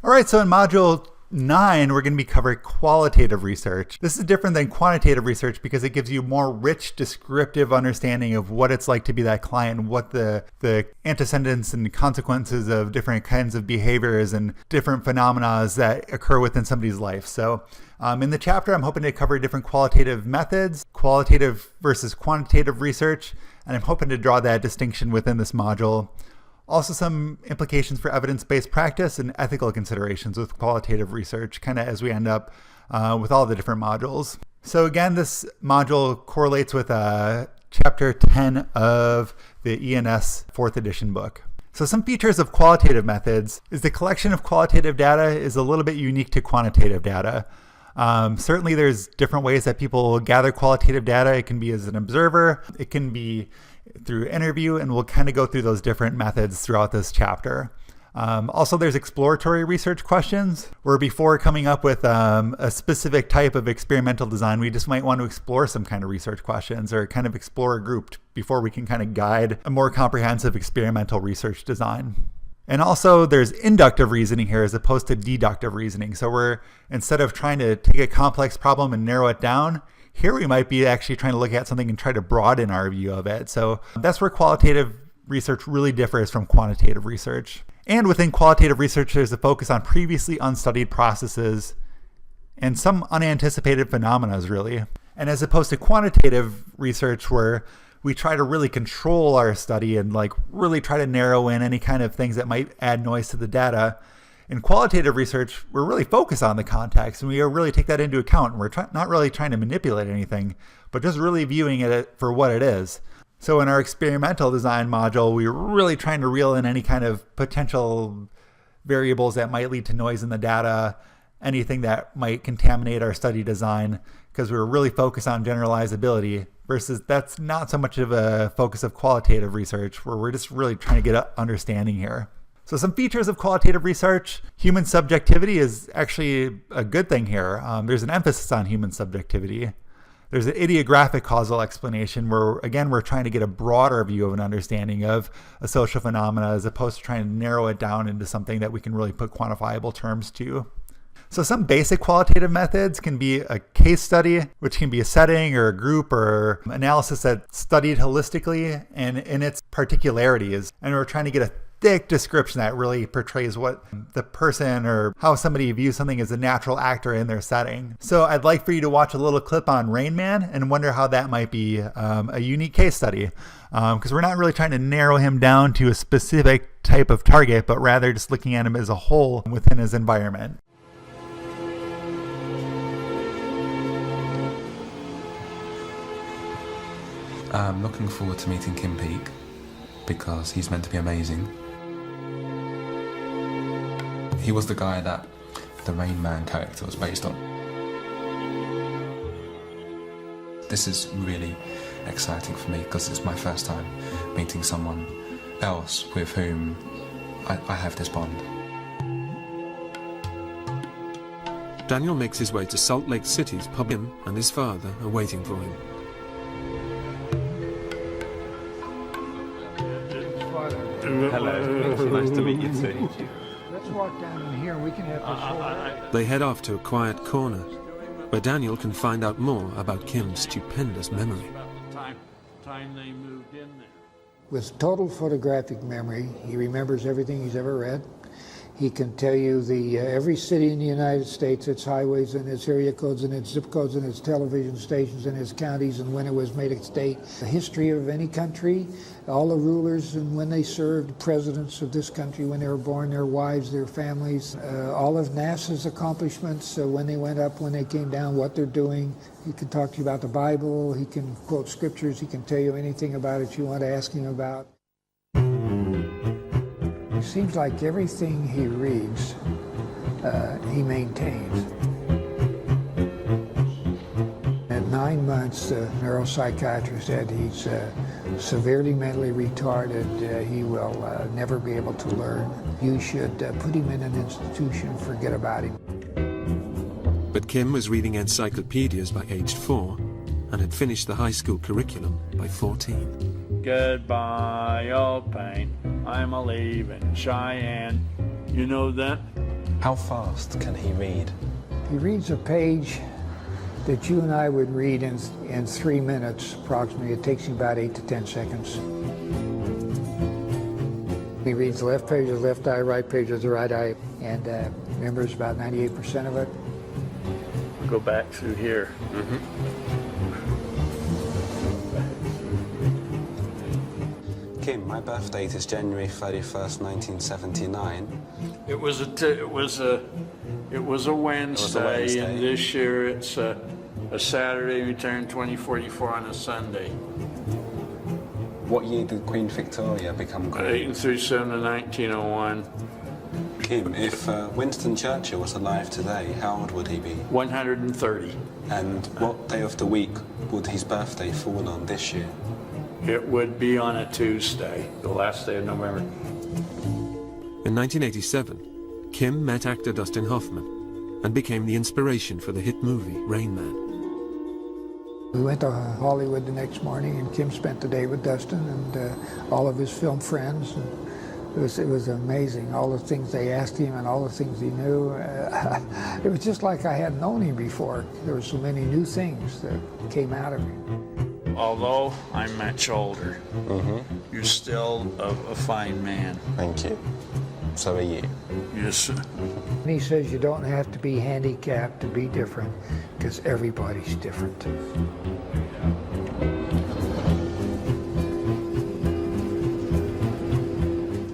All right, so in Module 9, we're going to be covering qualitative research. This is different than quantitative research because it gives you more rich descriptive understanding of what it's like to be that client and what the antecedents and consequences of different kinds of behaviors and different phenomena that occur within somebody's life. So in the chapter, I'm hoping to cover different qualitative methods, qualitative versus quantitative research, and I'm hoping to draw that distinction within this module. Also some implications for evidence-based practice and ethical considerations with qualitative research, kind of as we end up with all the different modules. So again, this module correlates with Chapter 10 of the ENS 4th edition book. So some features of qualitative methods is the collection of qualitative data is a little bit unique to quantitative data. Certainly there's different ways that people gather qualitative data. It can be as an observer, it can be through interview, and we'll kind of go through those different methods throughout this chapter. Also, there's exploratory research questions, where before coming up with a specific type of experimental design, we just might want to explore some kind of research questions or kind of explore a group before we can kind of guide a more comprehensive experimental research design. And also there's inductive reasoning here as opposed to deductive reasoning. So we're, instead of trying to take a complex problem and narrow it down, here we might be actually trying to look at something and try to broaden our view of it. So that's where qualitative research really differs from quantitative research. And within qualitative research, there's a focus on previously unstudied processes and some unanticipated phenomena, really. And as opposed to quantitative research, where we try to really control our study and really try to narrow in any kind of things that might add noise to the data, in qualitative research, we're really focused on the context, and we really take that into account. And we're not really trying to manipulate anything, but just really viewing it for what it is. So in our experimental design module, we're really trying to reel in any kind of potential variables that might lead to noise in the data, anything that might contaminate our study design, because we're really focused on generalizability, versus that's not so much of a focus of qualitative research, where we're just really trying to get an understanding here. So some features of qualitative research: human subjectivity is actually a good thing here. There's an emphasis on human subjectivity. There's an idiographic causal explanation where, again, we're trying to get a broader view of an understanding of a social phenomena as opposed to trying to narrow it down into something that we can really put quantifiable terms to. So some basic qualitative methods can be a case study, which can be a setting or a group or analysis that's studied holistically and in its particularities. And we're trying to get a thick description that really portrays what the person or how somebody views something as a natural actor in their setting. So I'd like for you to watch a little clip on Rain Man and wonder how that might be a unique case study. Because we're not really trying to narrow him down to a specific type of target, but rather just looking at him as a whole within his environment. I'm looking forward to meeting Kim Peek because he's meant to be amazing. He was the guy that the Rain Man character was based on. This is really exciting for me because it's my first time meeting someone else with whom I have this bond. Daniel makes his way to Salt Lake City's pub. Him and his father are waiting for him. Hello, nice to meet you too. Let's walk down in here. We can have this. They head off to a quiet corner, where Daniel can find out more about Kim's stupendous memory. Time they moved in there. With total photographic memory, he remembers everything he's ever read. He can tell you every city in the United States, its highways and its area codes and its zip codes and its television stations and its counties and when it was made a state. The history of any country, all the rulers and when they served, presidents of this country, when they were born, their wives, their families, all of NASA's accomplishments, when they went up, when they came down, what they're doing. He can talk to you about the Bible. He can quote scriptures. He can tell you anything about it you want to ask him about. It seems like everything he reads, he maintains. At 9 months, the neuropsychiatrist said he's severely mentally retarded. He will never be able to learn. You should put him in an institution, forget about him. But Kim was reading encyclopedias by age 4 and had finished the high school curriculum by 14. Goodbye, old pain. I'm a leaving Cheyenne. You know that? How fast can he read? He reads a page that you and I would read in 3 minutes approximately. It takes him about 8 to 10 seconds. He reads the left page of the left eye, right page of the right eye, and remembers about 98% of it. Go back through here. Kim, my birth date is January 31st, 1979. It was a Wednesday, and this year it's a Saturday. We turned 2044 on a Sunday. What year did Queen Victoria become Queen? 1837 to 1901. Kim, if Winston Churchill was alive today, how old would he be? 130. And what day of the week would his birthday fall on this year? It would be on a Tuesday, the last day of November. In 1987, Kim met actor Dustin Hoffman and became the inspiration for the hit movie Rain Man. We went to Hollywood the next morning, and Kim spent the day with Dustin and all of his film friends. And it was amazing, all the things they asked him and all the things he knew. It was just like I hadn't known him before. There were so many new things that came out of him. Although I'm much older, you're still a fine man. Thank you. So are you. Yes. And he says you don't have to be handicapped to be different, because everybody's different.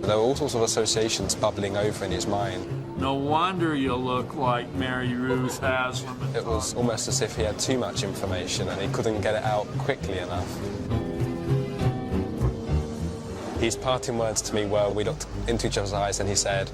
There were all sorts of associations bubbling over in his mind. No wonder you look like Mary Ruth Haslam. It was almost as if he had too much information and he couldn't get it out quickly enough. His parting words to me were, we looked into each other's eyes and he said,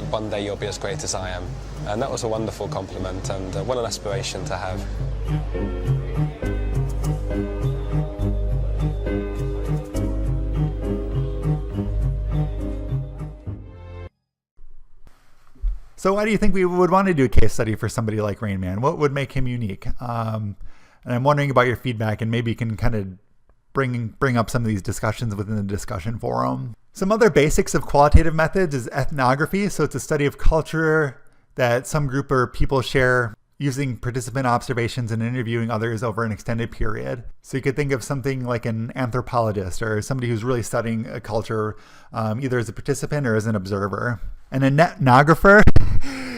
one day you'll be as great as I am. And that was a wonderful compliment, and what an aspiration to have. So why do you think we would want to do a case study for somebody like Rain Man? What would make him unique? And I'm wondering about your feedback, and maybe you can kind of bring up some of these discussions within the discussion forum. Some other basics of qualitative methods is ethnography. So it's a study of culture that some group or people share using participant observations and interviewing others over an extended period. So you could think of something like an anthropologist or somebody who's really studying a culture either as a participant or as an observer. And an ethnographer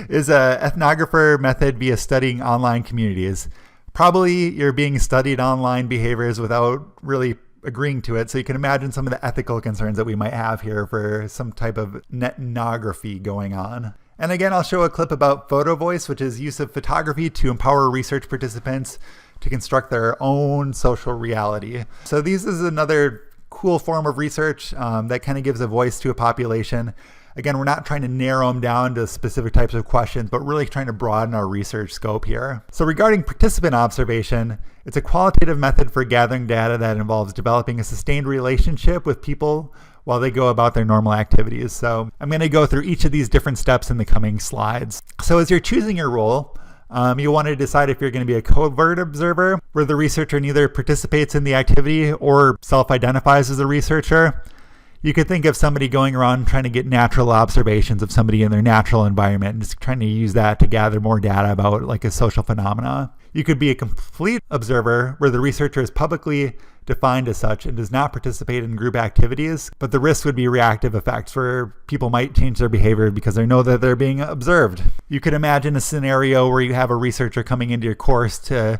is an ethnographer method via studying online communities. Probably you're being studied online behaviors without really agreeing to it. So you can imagine some of the ethical concerns that we might have here for some type of ethnography going on. And again, I'll show a clip about photo voice, which is use of photography to empower research participants to construct their own social reality. So this is another cool form of research that kind of gives a voice to a population. Again, we're not trying to narrow them down to specific types of questions, but really trying to broaden our research scope here. So regarding participant observation, it's a qualitative method for gathering data that involves developing a sustained relationship with people while they go about their normal activities. So I'm going to go through each of these different steps in the coming slides. So as you're choosing your role, you'll want to decide if you're going to be a covert observer, where the researcher neither participates in the activity or self-identifies as a researcher. You could think of somebody going around trying to get natural observations of somebody in their natural environment and just trying to use that to gather more data about like a social phenomena. You could be a complete observer, where the researcher is publicly defined as such and does not participate in group activities, but the risk would be reactive effects where people might change their behavior because they know that they're being observed. You could imagine a scenario where you have a researcher coming into your course to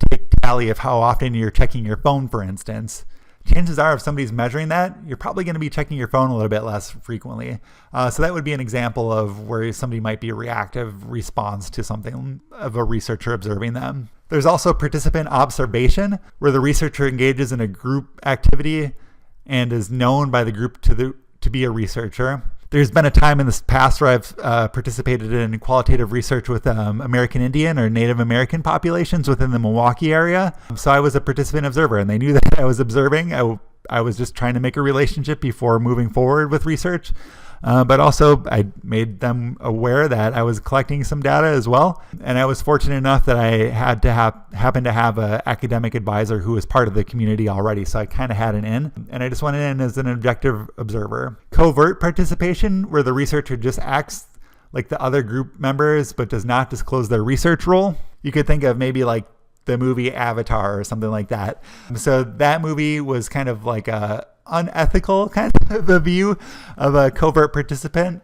take tally of how often you're checking your phone, for instance. Chances are if somebody's measuring that, you're probably going to be checking your phone a little bit less frequently. So that would be an example of where somebody might be a reactive response to something of a researcher observing them. There's also participant observation, where the researcher engages in a group activity and is known by the group to be a researcher. There's been a time in the past where I've participated in qualitative research with American Indian or Native American populations within the Milwaukee area. So I was a participant observer, and they knew that I was observing. I was just trying to make a relationship before moving forward with research. But also I made them aware that I was collecting some data as well. And I was fortunate enough that I had to happen to have an academic advisor who was part of the community already. So I kind of had an in, and I just went in as an objective observer. Covert participation, where the researcher just acts like the other group members, but does not disclose their research role. You could think of maybe like the movie Avatar or something like that. So that movie was kind of like a unethical kind of a view of a covert participant.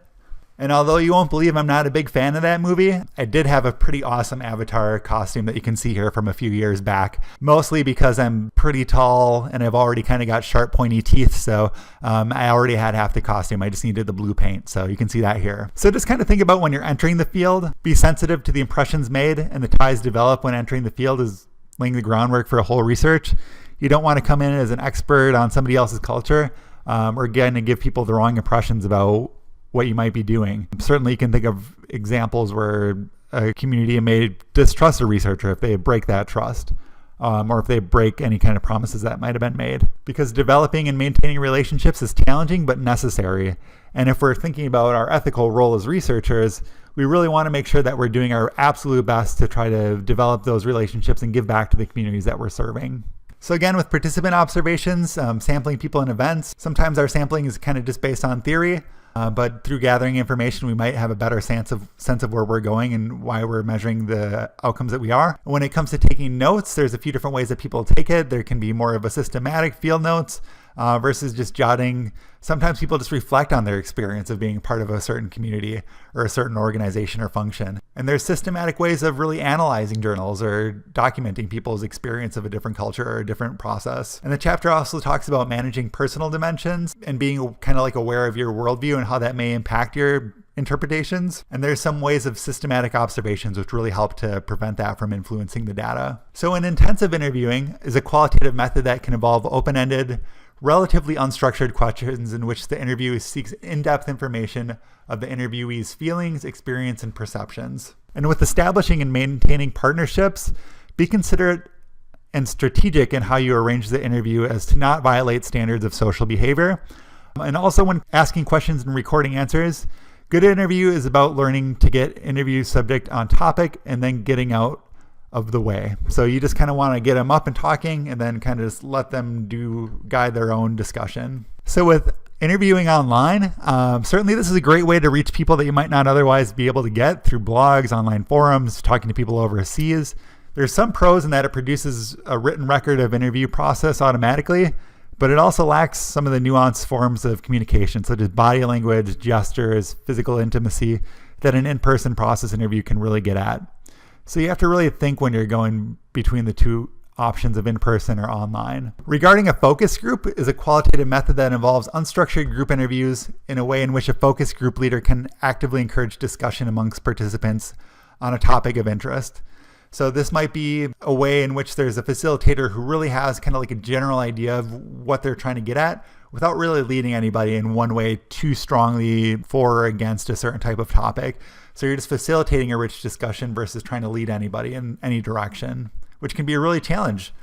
And although you won't believe I'm not a big fan of that movie, I did have a pretty awesome Avatar costume that you can see here from a few years back, mostly because I'm pretty tall and I've already kind of got sharp, pointy teeth. So I already had half the costume. I just needed the blue paint. So you can see that here. So just kind of think about when you're entering the field, be sensitive to the impressions made and the ties developed when entering the field is laying the groundwork for a whole research. You don't want to come in as an expert on somebody else's culture or again to give people the wrong impressions about what you might be doing. Certainly you can think of examples where a community may distrust a researcher if they break that trust, or if they break any kind of promises that might have been made. Because developing and maintaining relationships is challenging but necessary. And if we're thinking about our ethical role as researchers, we really want to make sure that we're doing our absolute best to try to develop those relationships and give back to the communities that we're serving. So again, with participant observations, sampling people in events, sometimes our sampling is kind of just based on theory. But through gathering information, we might have a better sense of where we're going and why we're measuring the outcomes that we are. When it comes to taking notes, there's a few different ways that people take it. There can be more of a systematic field notes versus just jotting. Sometimes people just reflect on their experience of being part of a certain community or a certain organization or function. And there's systematic ways of really analyzing journals or documenting people's experience of a different culture or a different process. And the chapter also talks about managing personal dimensions and being kind of like aware of your worldview and how that may impact your interpretations. And there's some ways of systematic observations which really help to prevent that from influencing the data. So an intensive interviewing is a qualitative method that can involve open-ended, relatively unstructured questions in which the interviewee seeks in-depth information of the interviewee's feelings, experience, and perceptions. And with establishing and maintaining partnerships, be considerate and strategic in how you arrange the interview as to not violate standards of social behavior. And also when asking questions and recording answers, good interview is about learning to get interview subject on topic and then getting out of the way. So you just kind of want to get them up and talking and then kind of just let them guide their own discussion. So with interviewing online, certainly this is a great way to reach people that you might not otherwise be able to get through blogs, online forums, talking to people overseas. There's some pros in that it produces a written record of interview process automatically, but it also lacks some of the nuanced forms of communication, such as body language, gestures, physical intimacy, that an in-person process interview can really get at. So you have to really think when you're going between the two options of in-person or online. Regarding a focus group is a qualitative method that involves unstructured group interviews in a way in which a focus group leader can actively encourage discussion amongst participants on a topic of interest. So this might be a way in which there's a facilitator who really has kind of like a general idea of what they're trying to get at without really leading anybody in one way too strongly for or against a certain type of topic. So you're just facilitating a rich discussion versus trying to lead anybody in any direction, which can be a really challenge.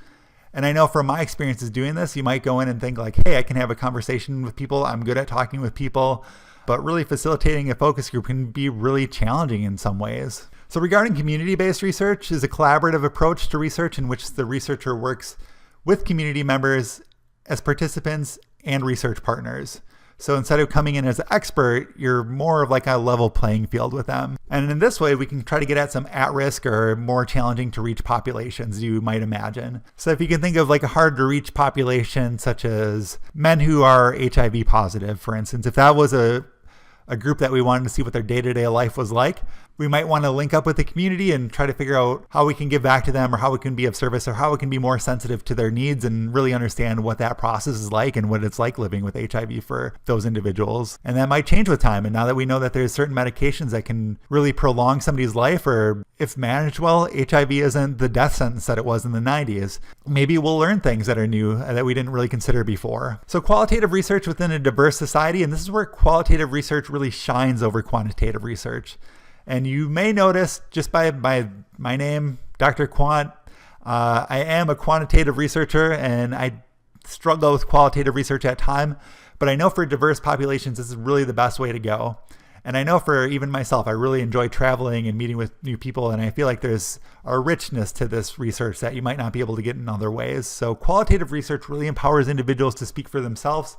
And I know from my experiences doing this, you might go in and think like, hey, I can have a conversation with people. I'm good at talking with people. But really facilitating a focus group can be really challenging in some ways. So regarding community-based research is a collaborative approach to research in which the researcher works with community members as participants and research partners. So instead of coming in as an expert, you're more of like a level playing field with them. And in this way, we can try to get at some at-risk or more challenging to reach populations you might imagine. So if you can think of like a hard to reach population, such as men who are HIV positive, for instance, if that was a group that we wanted to see what their day-to-day life was like, we might want to link up with the community and try to figure out how we can give back to them or how we can be of service or how we can be more sensitive to their needs and really understand what that process is like and what it's like living with HIV for those individuals. And that might change with time. And now that we know that there's certain medications that can really prolong somebody's life, or if managed well, HIV isn't the death sentence that it was in the 90s. Maybe we'll learn things that are new that we didn't really consider before. So qualitative research within a diverse society, and this is where qualitative research really shines over quantitative research. And you may notice just by my name, Dr. Quant, I am a quantitative researcher and I struggle with qualitative research at times, but I know for diverse populations, this is really the best way to go. And I know for even myself, I really enjoy traveling and meeting with new people. And I feel like there's a richness to this research that you might not be able to get in other ways. So qualitative research really empowers individuals to speak for themselves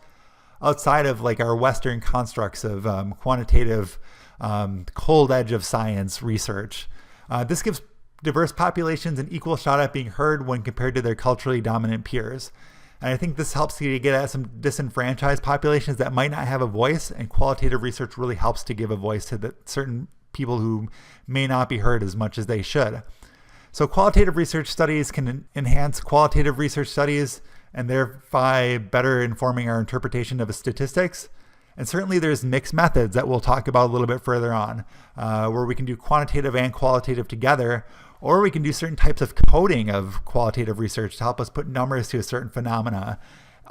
outside of like our Western constructs of quantitative cold edge of science research. This gives diverse populations an equal shot at being heard when compared to their culturally dominant peers. And I think this helps you to get at some disenfranchised populations that might not have a voice, and qualitative research really helps to give a voice to certain people who may not be heard as much as they should. So qualitative research studies can enhance qualitative research studies and thereby better informing our interpretation of statistics. And certainly there's mixed methods that we'll talk about a little bit further on, where we can do quantitative and qualitative together, or we can do certain types of coding of qualitative research to help us put numbers to a certain phenomena,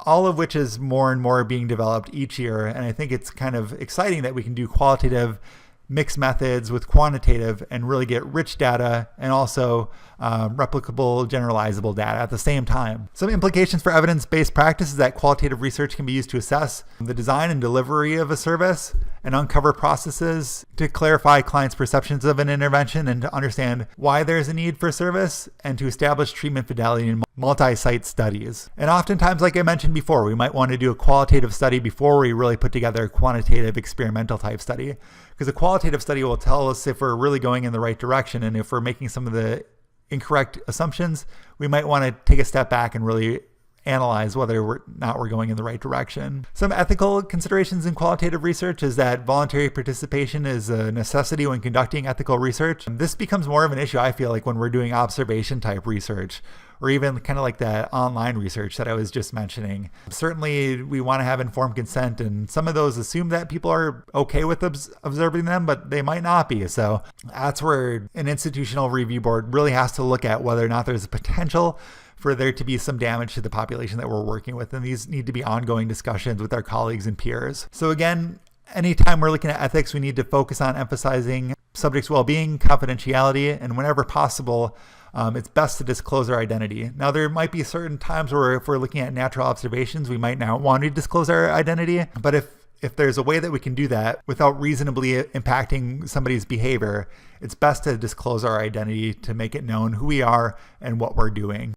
all of which is more and more being developed each year. And I think it's kind of exciting that we can do qualitative mixed methods with quantitative and really get rich data and also replicable, generalizable data at the same time. Some implications for evidence-based practice is that qualitative research can be used to assess the design and delivery of a service and uncover processes to clarify clients' perceptions of an intervention and to understand why there's a need for service and to establish treatment fidelity in multi-site studies. And oftentimes, like I mentioned before, we might want to do a qualitative study before we really put together a quantitative experimental type study, because a qualitative study will tell us if we're really going in the right direction, and if we're making some of the incorrect assumptions, we might want to take a step back and really analyze whether we're going in the right direction. Some ethical considerations in qualitative research is that voluntary participation is a necessity when conducting ethical research. This becomes more of an issue, I feel like, when we're doing observation type research, or even kind of like that online research that I was just mentioning. Certainly we want to have informed consent, and some of those assume that people are okay with observing them, but they might not be. So that's where an institutional review board really has to look at whether or not there's a potential for there to be some damage to the population that we're working with. And these need to be ongoing discussions with our colleagues and peers. So again, anytime we're looking at ethics, we need to focus on emphasizing subjects' well-being, confidentiality, and whenever possible, it's best to disclose our identity. Now, there might be certain times where if we're looking at natural observations, we might not want to disclose our identity. But if there's a way that we can do that without reasonably impacting somebody's behavior, it's best to disclose our identity to make it known who we are and what we're doing.